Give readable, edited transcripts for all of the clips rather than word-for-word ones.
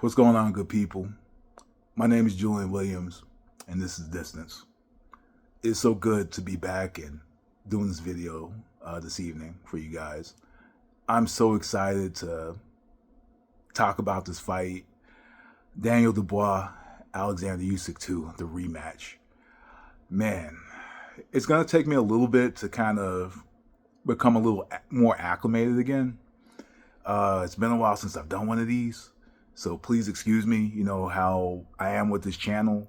What's going on, good people? My name is Julian Williams, and this is Distance. It's so good to be back and doing this video this evening for you guys. I'm so excited to talk about this fight. Daniel Dubois, Oleksander Usyk 2, the rematch. Man, it's going to take me a little bit to kind of become a little more acclimated again. It's been a while since I've done one of these. So please excuse me, how I am with this channel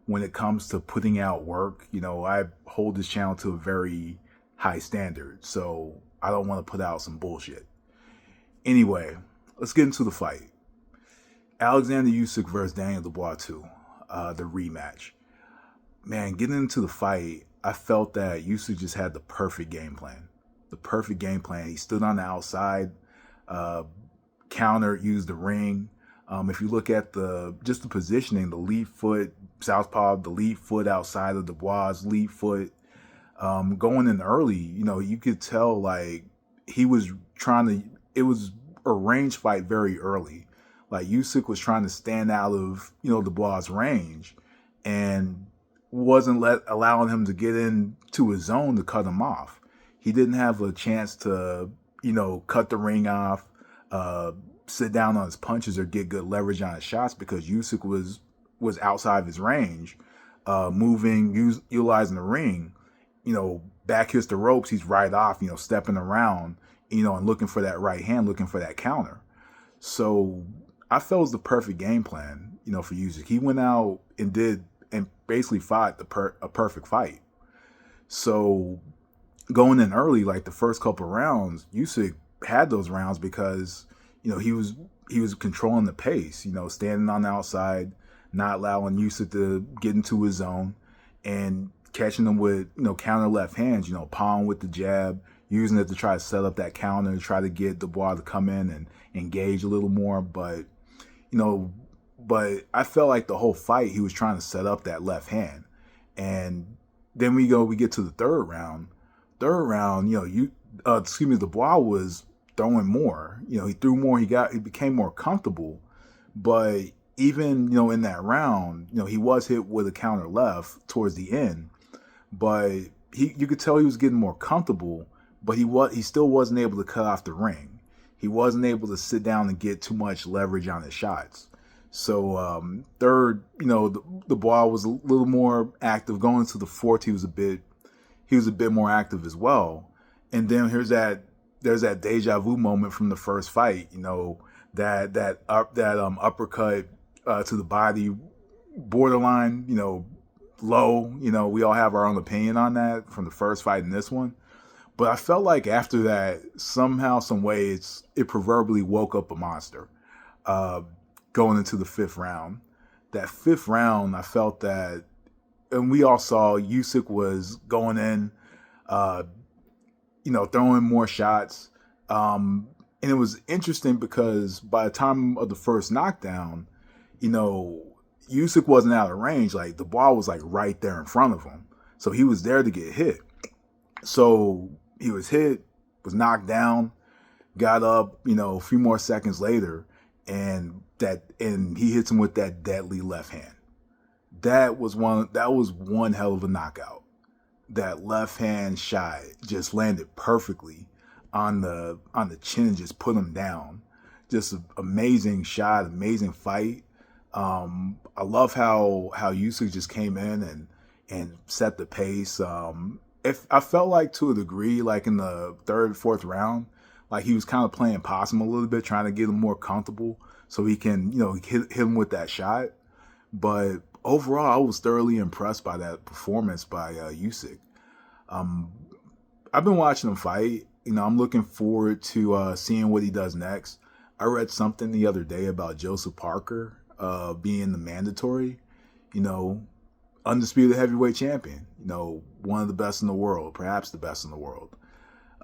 when it comes to putting out work. I hold this channel to a very high standard, so I don't want to put out some bullshit. Anyway, let's get into the fight. Oleksander Usyk versus Daniel Dubois 2, the rematch. Man, getting into the fight, I felt that Usyk just had the perfect game plan. The perfect game plan. He stood on the outside, countered, used the ring. If you look at the positioning, the lead foot, southpaw, the lead foot outside of Dubois' lead foot, going in early, you could tell like he was it was a range fight very early. Like Usyk was trying to stand out of, Dubois' range and wasn't allowing him to get into his zone to cut him off. He didn't have a chance to, cut the ring off, sit down on his punches or get good leverage on his shots because Usyk was outside of his range, utilizing the ring, back hits the ropes, he's right off, stepping around, and looking for that right hand, looking for that counter. So I felt it was the perfect game plan, for Usyk. He went out and basically fought a perfect fight. So going in early, like the first couple rounds, Usyk had those rounds because he was controlling the pace, standing on the outside, not allowing Usyk to get into his zone and catching him with, counter left hands, pawing with the jab, using it to try to set up that counter, to try to get Dubois to come in and engage a little more. But I felt like the whole fight, he was trying to set up that left hand. And then we get to the third round. Dubois was throwing more. He threw more. He became more comfortable. But even in that round, he was hit with a counter left towards the end. But you could tell he was getting more comfortable. But he still wasn't able to cut off the ring. He wasn't able to sit down and get too much leverage on his shots. So third, Dubois was a little more active. Going into the fourth, he was a bit more active as well. And then there's that deja vu moment from the first fight, that uppercut to the body, borderline, low. We all have our own opinion on that from the first fight in this one. But I felt like after that, somehow, some way, it proverbially woke up a monster. Going into the fifth round, that fifth round, I felt that, and we all saw Usyk was going in, throwing more shots. And it was interesting because by the time of the first knockdown, Usyk wasn't out of range. Like the ball was like right there in front of him. So he was there to get hit. So he was hit, was knocked down, got up, a few more seconds later, and he hits him with that deadly left hand. That was one hell of a knockout. That left hand shot just landed perfectly on the chin and just put him down. Just an amazing shot, amazing fight. I love how Usyk just came in and set the pace. I felt like to a degree, like in the third, fourth round, like he was kind of playing possum a little bit, trying to get him more comfortable so he can, hit him with that shot. But overall, I was thoroughly impressed by that performance by Usyk. I've been watching him fight. I'm looking forward to seeing what he does next. I read something the other day about Joseph Parker being the mandatory, undisputed heavyweight champion, one of the best in the world, perhaps the best in the world.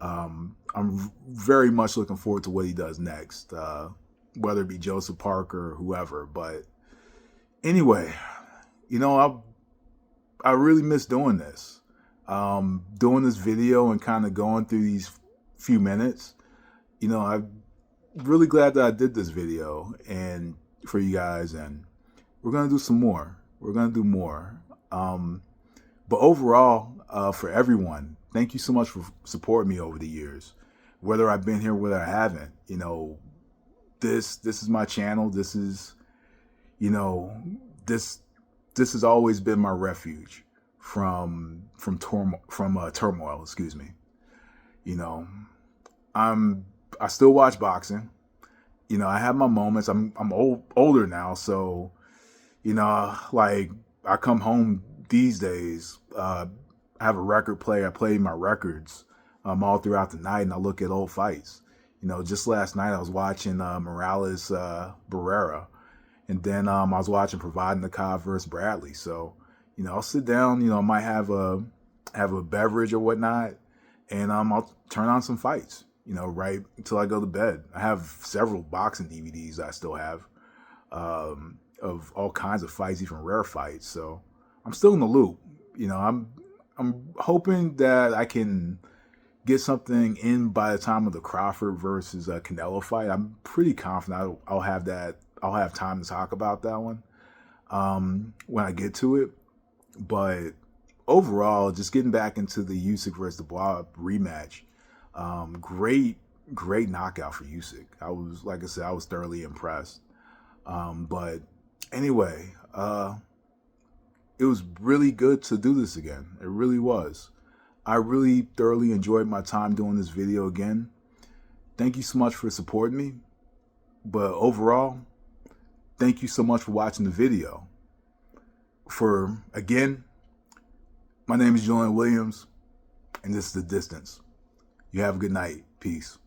I'm very much looking forward to what he does next, whether it be Joseph Parker or whoever. But anyway, I really miss doing this. Doing this video and kind of going through these few minutes. I'm really glad that I did this video. And for you guys, and we're gonna do some more. We're gonna do more. But overall, for everyone, thank you so much for supporting me over the years. Whether I've been here, whether I haven't, this is my channel. This is, this has always been my refuge from turmoil. Excuse me. I still watch boxing. I have my moments. I'm older now, so like I come home these days. I have a record player. I play my records all throughout the night, and I look at old fights. Just last night I was watching Morales Barrera, and then I was watching Providing the Cobb versus Bradley. So I'll sit down. I might have a beverage or whatnot, and I'll turn on some fights. Right until I go to bed. I have several boxing DVDs I still have of all kinds of fights, even rare fights. So I'm still in the loop. I'm hoping that I can get something in by the time of the Crawford versus Canelo fight. I'm pretty confident I'll have that. I'll have time to talk about that one when I get to it. But overall, just getting back into the Usyk versus Dubois rematch. Great knockout for Usyk. Like I said, I was thoroughly impressed. But anyway, it was really good to do this again. It really was. I really thoroughly enjoyed my time doing this video again. Thank you so much for supporting me. But overall, thank you so much for watching the video. Again, my name is Julian Williams, and this is The Distance. You have a good night. Peace.